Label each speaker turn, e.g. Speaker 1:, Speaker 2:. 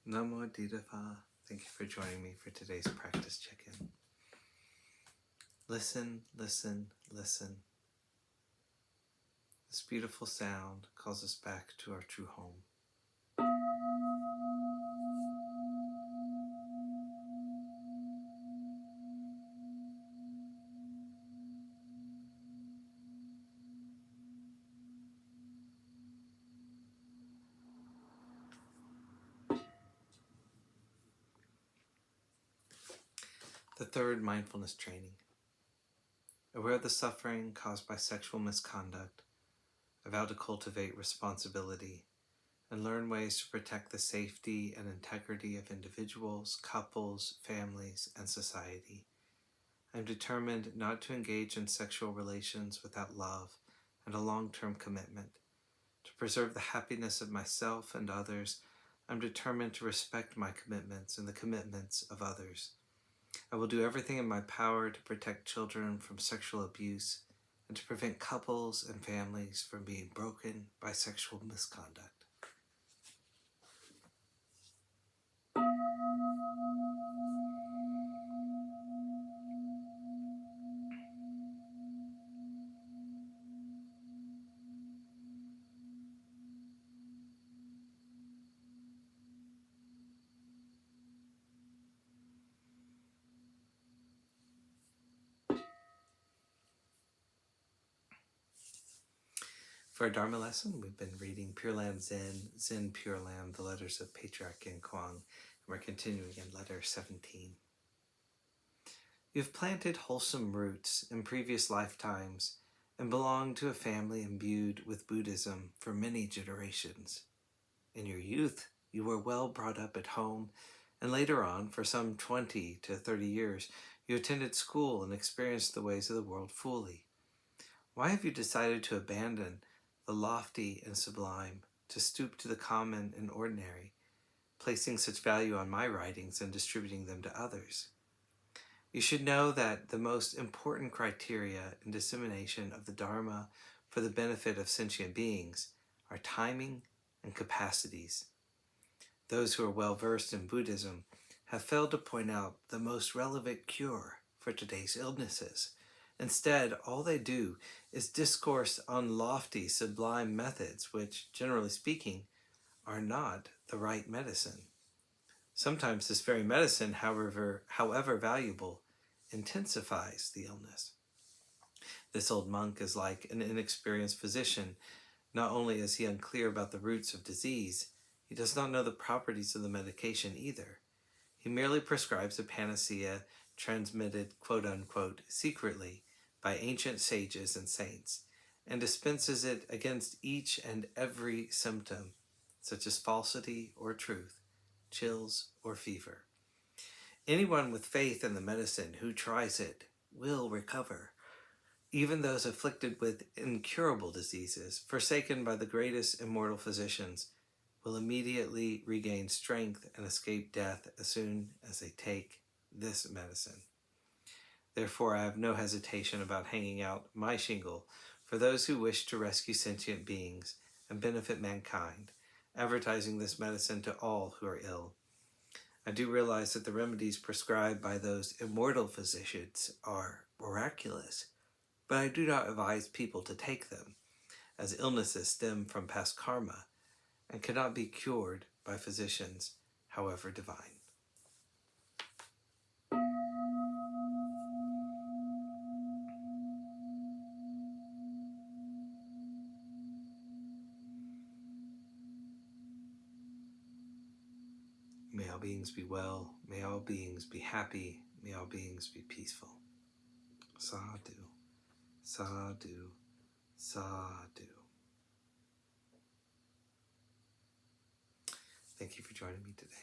Speaker 1: Namo Amitabha. Thank you for joining me for today's practice check-in. Listen, listen, listen. This beautiful sound calls us back to our true home. The third mindfulness training. Aware of the suffering caused by sexual misconduct, I vow to cultivate responsibility and learn ways to protect the safety and integrity of individuals, couples, families, and society. I am determined not to engage in sexual relations without love and a long-term commitment. To preserve the happiness of myself and others, I am determined to respect my commitments and the commitments of others. I will do everything in my power to protect children from sexual abuse and to prevent couples and families from being broken by sexual misconduct. For our Dharma lesson, we've been reading Pure-Land Zen Pure-Land, the letters of Patriarch Yin Kuang, and we're continuing in letter 17. You've planted wholesome roots in previous lifetimes and belonged to a family imbued with Buddhism for many generations. In your youth, you were well brought up at home, and later on, for some 20 to 30 years, you attended school and experienced the ways of the world fully. Why have you decided to abandon the lofty and sublime, to stoop to the common and ordinary, placing such value on my writings and distributing them to others? You should know that the most important criteria in dissemination of the Dharma for the benefit of sentient beings are timing and capacities. Those who are well versed in Buddhism have failed to point out the most relevant cure for today's illnesses. Instead, all they do is discourse on lofty, sublime methods, which, generally speaking, are not the right medicine. Sometimes this very medicine, however valuable, intensifies the illness. This old monk is like an inexperienced physician. Not only is he unclear about the roots of disease, he does not know the properties of the medication either. He merely prescribes a panacea transmitted, quote-unquote, secretly by ancient sages and saints, and dispenses it against each and every symptom, such as falsity or truth, chills or fever. Anyone with faith in the medicine who tries it will recover. Even those afflicted with incurable diseases, forsaken by the greatest immortal physicians, will immediately regain strength and escape death as soon as they take this medicine. Therefore, I have no hesitation about hanging out my shingle for those who wish to rescue sentient beings and benefit mankind, advertising this medicine to all who are ill. I do realize that the remedies prescribed by those immortal physicians are miraculous, but I do not advise people to take them, as illnesses stem from past karma and cannot be cured by physicians, however divine. May all beings be well, may all beings be happy, may all beings be peaceful. Sadhu, sadhu, sadhu. Thank you for joining me today.